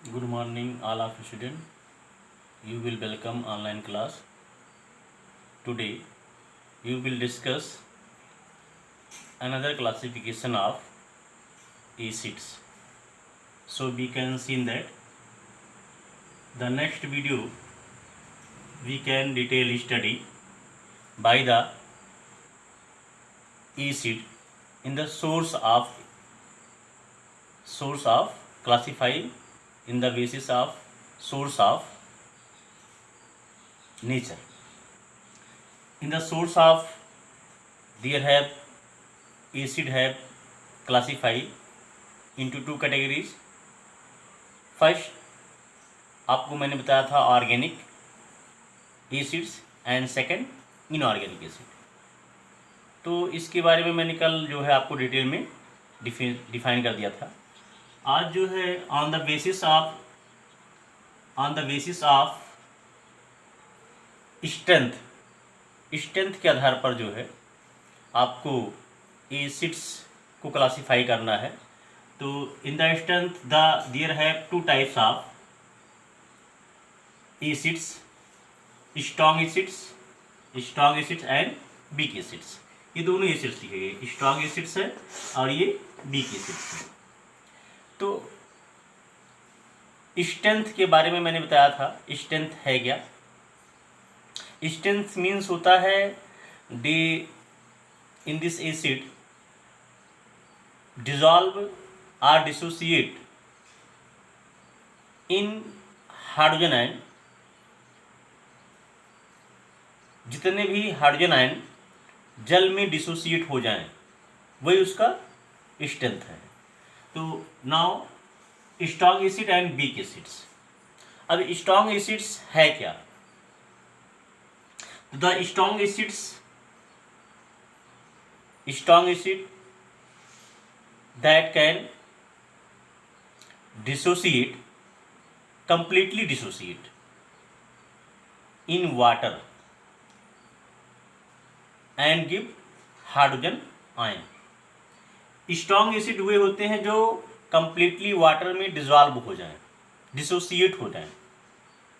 Good morning, all of you students. You will welcome online class. Today, you will discuss another classification of acids. So we can see in that the next video we can detail study by the acid in the source of classifying in the basis of source of nature. In the source of there have acid have classified into two categories. First आपको मैंने बताया था organic acids and second inorganic acid. तो इसके बारे में मैंने कल जो है आपको डिटेल में डिफाइन कर दिया था। आज जो है on the basis of strength के आधार पर जो है आपको एसिड्स को क्लासीफाई करना है। तो in the strength there have two types of acids, strong acids and weak acids. ये दोनों एसिड्स लिखे गए, स्ट्रॉन्ग एसिड्स है और ये वीक एसिड्स है। तो स्ट्रेंथ के बारे में मैंने बताया था, स्ट्रेंथ है क्या? स्ट्रेंथ मीन्स होता है they in this acid dissolve or dissociate in hydrogen ion. जितने भी हाइड्रोजन आयन जल में डिसोसिएट हो जाएं वही उसका स्ट्रेंथ है। तो now strong acid and weak acids. अब स्ट्रॉन्ग एसिड्स है क्या? The strong acid that can completely dissociate in water and give hydrogen ion. Strong acid वे होते हैं जो कंप्लीटली वाटर में डिजॉल्व हो जाएं, डिसोसिएट हो जाएं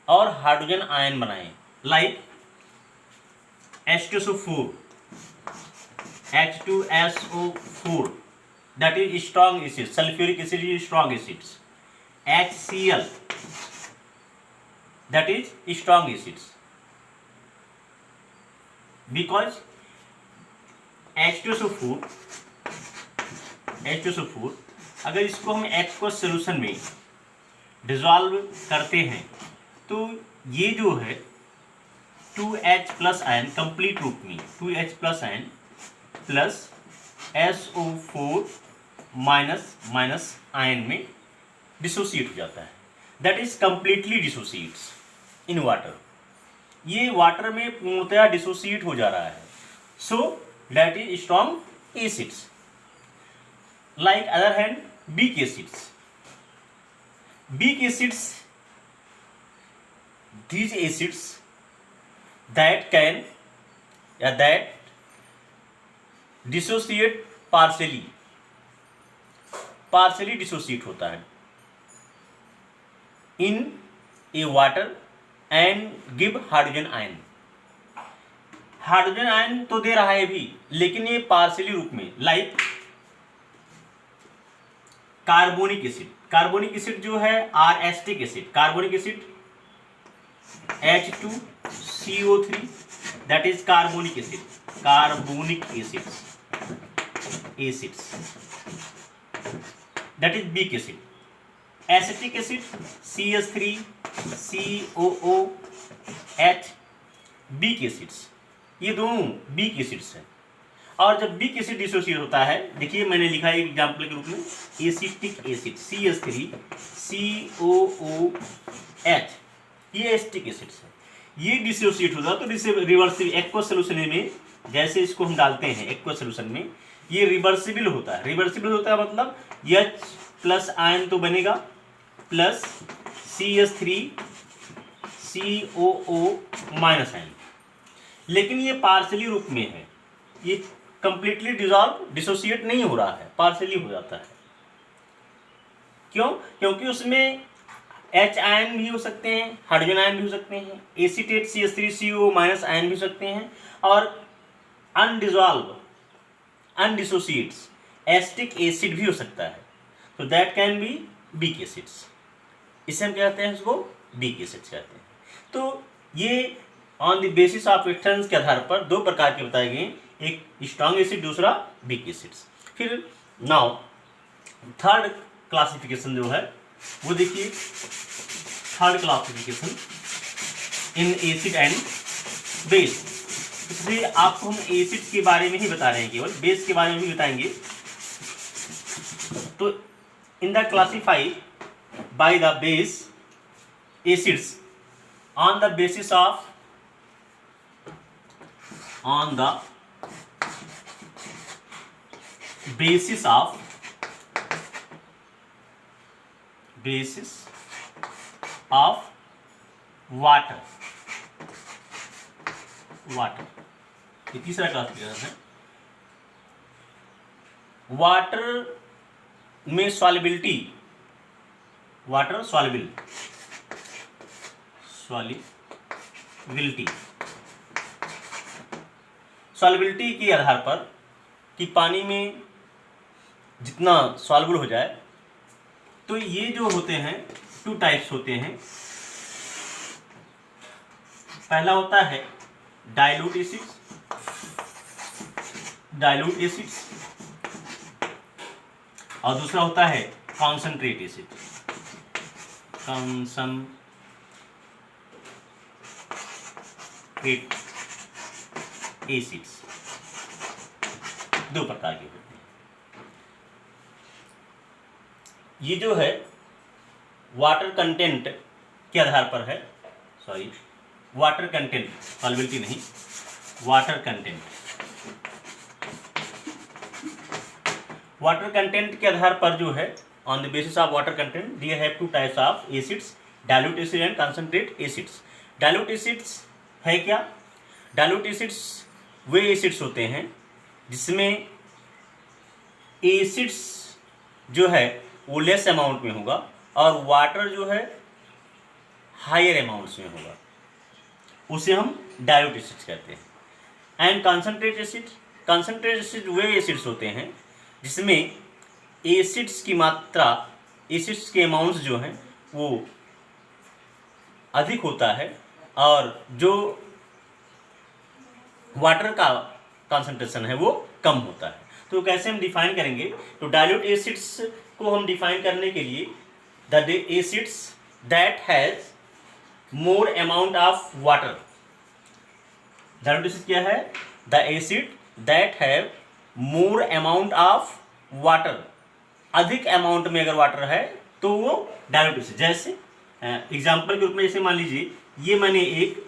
और हाइड्रोजन आयन बनाएं। Like H2SO4, H2SO4 that is strong acid, sulfuric acid is strong acids, HCl that is strong acids, because H2SO4 अगर इसको हम एक्वस सोल्यूशन में डिजॉल्व करते हैं तो ये जो है 2H प्लस आयन कंप्लीट रूप में 2H प्लस आयन प्लस SO4 माइनस आयन में डिसोसिएट हो जाता है। That is completely dissociates in water. ये वाटर में पूर्णतया डिसोसिएट हो जा रहा है। So that is strong acids. Like other hand weak acids these acids that can that dissociate partially dissociate होता है in a water and give hydrogen ion. Hydrogen ion तो दे रहा है भी, लेकिन ये पार्शली रूप में। लाइक कार्बोनिक एसिड जो है acetic acid, carbonic acid H2CO3 that is carbonic acids that is weak acid. Acetic acid CH3COOH weak acids, ये दोनों weak acids हैं। और जब weak acid डिसोसिएट होता है, देखिए मैंने लिखा है एग्जाम्पल के रूप में एसिटिक एसिड CH3COOH, ये एसिटिक एसिड्स है। ये डिसोसिएट होता है तो रिवर्सिबल एक्वस सोल्यूशन में जैसे इसको हम डालते हैं एक्वस सोल्यूशन में, ये रिवर्सिबल होता है। मतलब H प्लस आयन तो बनेगा प्लस CH3COO माइनस आयन, लेकिन ये पार्शली रूप में है, ये कंप्लीटली डिसोसिएट नहीं हो रहा है, पार्शली हो जाता है। क्यों? क्योंकि उसमें H आयन भी हो सकते हैं, हाइड्रोजन आयन भी हो सकते हैं, एसीटेट CH3CO- आयन भी हो सकते हैं, और अनडिजॉल्व अनडिसोसिएट्स एसिटिक एसिड भी हो सकता है। तो that can be weak acids. इसे हम क्या कहते हैं, इसको वीक एसिड्स कहते हैं। तो ये on the basis of reference के आधार पर दो प्रकार के बताए गए, एक स्ट्रॉन्ग एसिड, दूसरा वीक एसिड्स। फिर नाउ थर्ड क्लासिफिकेशन जो है वो देखिए, third classification in acid and base. इसलिए आपको हम एसिड्स के बारे में ही बता रहे हैं, केवल बेस के बारे में भी बताएंगे। तो in the classify by the base acids on the basis of water. ये तीसरा क्लासिफिकेशन है। वाटर में सॉल्युबिलिटी, वाटर सॉल्युबिलिटी के आधार पर कि पानी में जितना सॉल्युबल हो जाए, तो ये जो होते हैं टू टाइप्स होते हैं। पहला होता है डाइल्यूट एसिड्स और दूसरा होता है कॉन्सनट्रेट एसिड, एसिड्स। दो प्रकार के होते हैं। ये जो है वाटर कंटेंट के आधार पर है, वाटर कंटेंट, सॉल्युबिलिटी नहीं, वाटर कंटेंट के आधार पर जो है, on the basis of water content they have two types of acids, dilute acid and concentrate acids. Dilute acids है क्या? डाइल्यूट एसिड्स वे एसिड्स होते हैं जिसमें एसिड्स जो है वो लेस अमाउंट में होगा और वाटर जो है हायर अमाउंट्स में होगा, उसे हम डाइल्यूट एसिड्स कहते हैं। And concentrate acid way acids होते हैं जिसमें एसिड्स की मात्रा, एसिड्स के अमाउंट्स जो हैं वो अधिक होता है और जो वाटर का कंसंट्रेशन है वो कम होता है। तो कैसे हम डिफाइन करेंगे? तो डाइल्यूट एसिड्स को हम डिफाइन करने के लिए the acids that has more amount of water. Dilute acid क्या है? The acid that have more amount of water. अधिक अमाउंट में अगर वाटर है तो वो डाइल्यूट एसिड। जैसे एग्जाम्पल के रूप में, जैसे मान लीजिए ये मैंने एक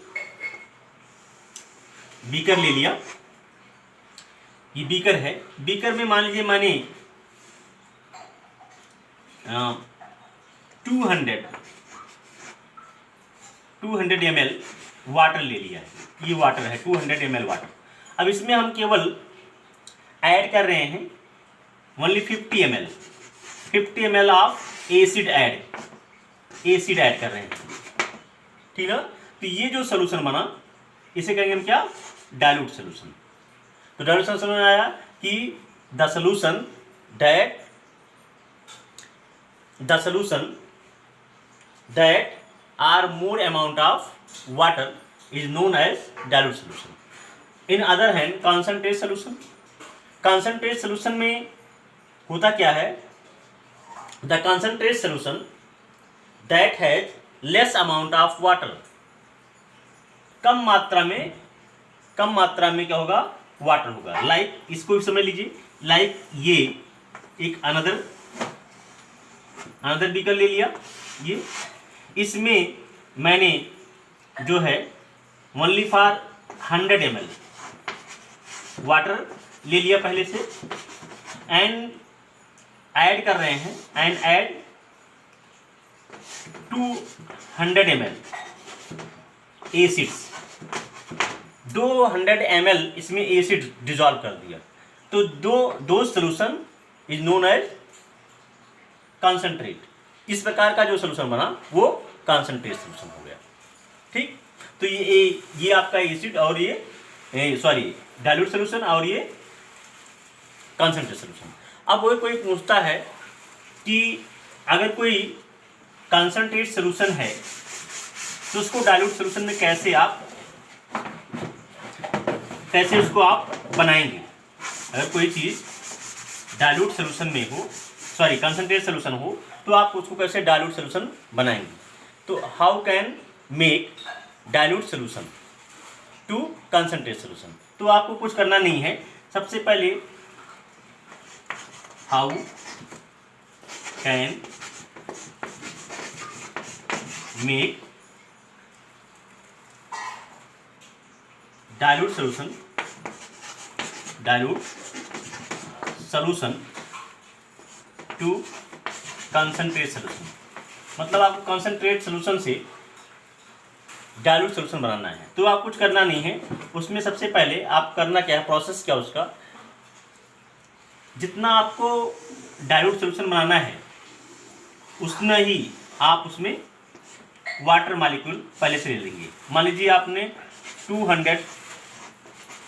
बीकर ले लिया, ये बीकर है, बीकर में मान लीजिए मैंने 200 ml वाटर ले लिया है। ये वाटर है 200 ml वाटर। अब इसमें हम केवल ऐड कर रहे हैं only 50 ml of acid add कर रहे हैं, ठीक है। तो ये जो सोल्यूशन बना इसे कहेंगे हम क्या? Dilute solution. तो डाइल्यूट सोल्यूशन में आया कि the solution that are more amount of water is known as dilute solution. In other hand concentrate solution में होता क्या है? The concentrate solution that has less amount of water. कम मात्रा में क्या होगा? वाटर होगा। लाइक इसको भी समझ लीजिए, लाइक ये एक अनदर बीकर ले लिया, ये इसमें मैंने जो है ओनली फॉर 100 ml वाटर ले लिया पहले से, एंड ऐड कर रहे हैं, and add 200 ml acids. 200 ml इसमें एसिड डिजॉल्व कर दिया, तो दो solution is known as concentrate. इस प्रकार का जो सोल्यूशन बना वो कॉन्सेंट्रेट सोल्यूशन हो गया। ठीक, तो ये आपका एसिड और ये सॉरी डाइल्यूट सोल्यूशन और ये कॉन्सेंट्रेट सोल्यूशन। अब वो कोई पूछता है कि अगर कोई कॉन्सेंट्रेट सोल्यूशन है तो उसको डाइल्यूट सोल्यूशन में कैसे उसको आप बनाएंगे। अगर कोई चीज़ डाइल्यूट सोल्यूशन में हो, सॉरी कॉन्सेंट्रेट सोल्यूशन हो, तो आप उसको कैसे डाइल्यूट सोल्यूशन बनाएंगे। तो how can make dilute solution to concentrate solution. तो आपको कुछ करना नहीं है, सबसे पहले how can make dilute solution to concentrate solution. मतलब आपको कॉन्सेंट्रेट सोल्यूशन से डाइल्यूट सोल्यूशन बनाना है। तो आप कुछ करना नहीं है, उसमें सबसे पहले आप करना क्या है, प्रोसेस क्या उसका, जितना आपको डाइल्यूट सोल्यूशन बनाना है उतना ही आप उसमें वाटर मॉलिक्यूल पहले से ले लेंगे। मान लीजिए आपने 200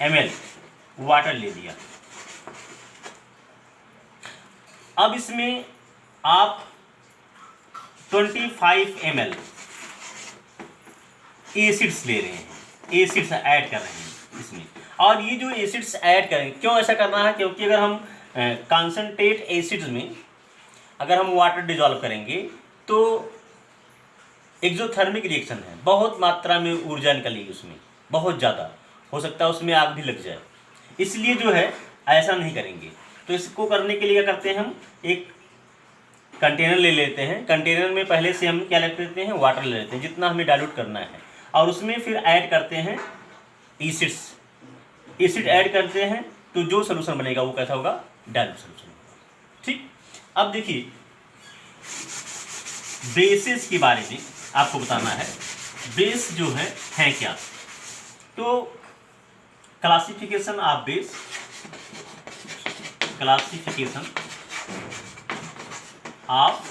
ml वाटर ले लिया। अब इसमें आप 25 ml एसिड्स ले रहे हैं, एसिड्स ऐड कर रहे हैं इसमें। और ये जो एसिड्स ऐड करेंगे, क्यों ऐसा करना है, क्योंकि अगर हम कॉन्सेंट्रेट एसिड्स में अगर हम वाटर डिजॉल्व करेंगे तो एक्सोथर्मिक रिएक्शन है, बहुत मात्रा में ऊर्जा निकलेगी उसमें, बहुत ज़्यादा, हो सकता है उसमें आग भी लग जाए। इसलिए जो है ऐसा नहीं करेंगे। तो इसको करने के लिए क्या करते हैं, हम एक कंटेनर ले लेते हैं। कंटेनर में पहले से हम क्या ले लेते हैं, वाटर ले लेते हैं, जितना हमें डाइल्यूट करना है, और उसमें फिर ऐड करते हैं एसिड्स। एसिड ऐड करते हैं तो जो सोल्यूशन बनेगा वो कैसा होगा, डाइल्यूट सोल्यूशन होगा। ठीक, अब देखिए बेसिस के बारे में आपको बताना है। बेस जो है क्या, तो classification of base, classification of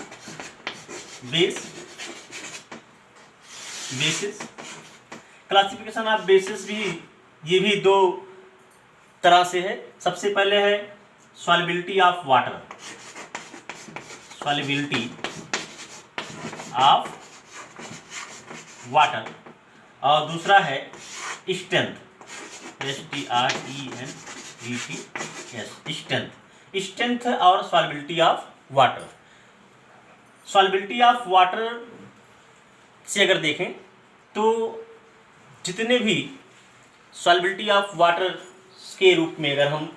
basis. Classification of basis भी, ये भी दो तरह से है। सबसे पहले है solubility of water, solubility of water, और दूसरा है स्ट्रेंथ, स्ट्रेंथ, स्ट्रेंथ और solubility of water. Solubility of water से अगर देखें तो जितने भी सॉल्युबिलिटी ऑफ वाटर के रूप में अगर हम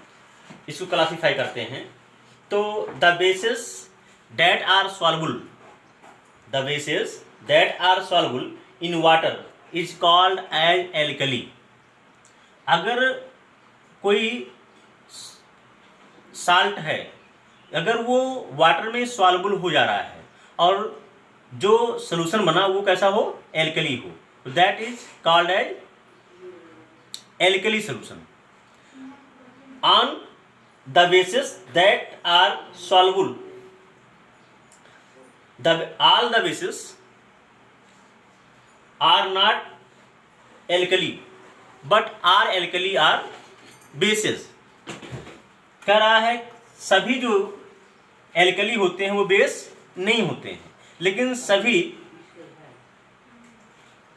इसको क्लासीफाई करते हैं तो the bases that are soluble, the bases that are soluble in water is called as alkali. अगर कोई साल्ट है, अगर वो वाटर में सॉल्युबल हो जा रहा है और जो सोल्यूशन बना वो कैसा हो, एल्कली हो, तो that is called as alkali solution. On the bases that are soluble, all the bases are not alkali but are alkali are bases। कह रहा है सभी जो एल्कली होते हैं वो बेस नहीं होते हैं, लेकिन सभी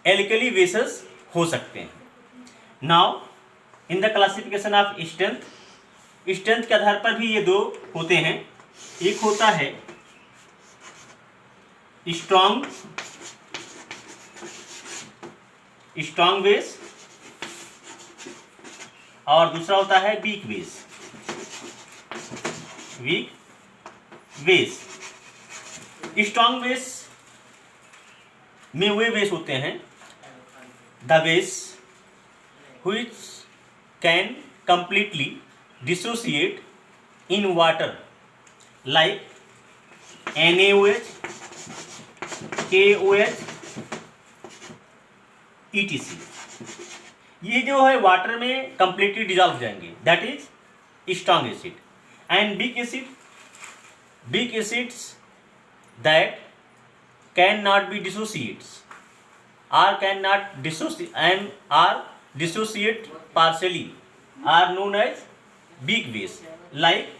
एल्कली बेसेस हो सकते हैं। Now in the classification of strength, strength के आधार पर भी ये दो होते हैं। एक होता है स्ट्रॉन्ग बेस और दूसरा होता है वीक बेस। स्ट्रॉन्ग बेस में वे बेस होते हैं the base which can completely dissociate in water like NaOH, KOH, etc। ये जो है वाटर में कंप्लीटली डिजॉल्व हो जाएंगे, that is strong acid. And weak acids that can not be dissociates are can not dissociate and are dissociate partially are known as weak base like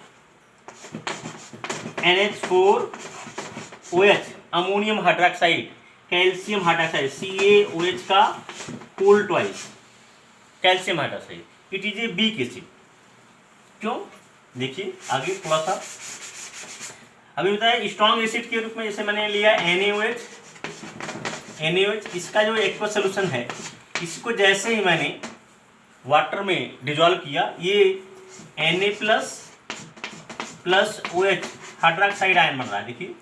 NH4OH ammonium hydroxide, calcium hydroxide CaOH का whole twice calcium hydroxide, it is a weak acid. क्यों? देखिए आगे थोड़ा सा अभी बताया strong acid के रूप में, जैसे मैंने लिया NaOH, इसका जो एक्वस सोल्यूशन है, इसको जैसे ही मैंने वाटर में डिजॉल्व किया, ये Na plus OH hydroxide ion बन रहा है। देखिए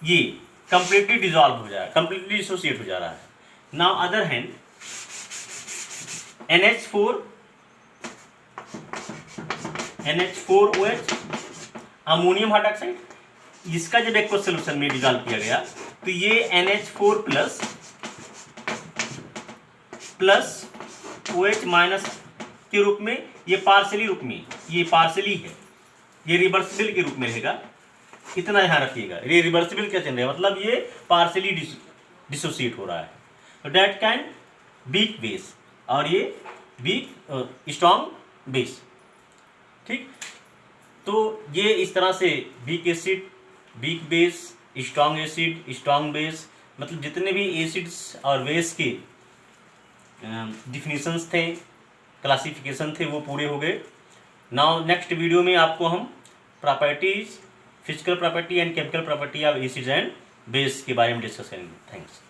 ये कंप्लीटली डिजॉल्व हो जा रहा है, कंप्लीटली डिसोसिएट हो जा रहा है। Now other hand NH4OH ammonium hydroxide, इसका जब एक्वस सोल्यूशन में डिजॉल्व किया गया तो ये NH4 प्लस OH माइनस के रूप में, ये पार्शली रूप में, ये पार्शली है, ये रिवर्सिबल के रूप में रहेगा। इतना ध्यान रखिएगा, ये रिवर्सिबल क्या चल रहा है, मतलब ये पार्शली डिसोसिएट हो रहा है। तो डेट कैन वीक बेस और ये वीक स्ट्रॉन्ग बेस। ठीक, तो ये इस तरह से weak acid, weak base, strong acid, strong base, मतलब जितने भी एसिड्स और बेस के डिफिनीशंस थे, क्लासिफिकेशन थे, वो पूरे हो गए। नाउ नेक्स्ट वीडियो में आपको हम properties, physical property and chemical property of acids and base के बारे में डिस्कस करेंगे। थैंक्स।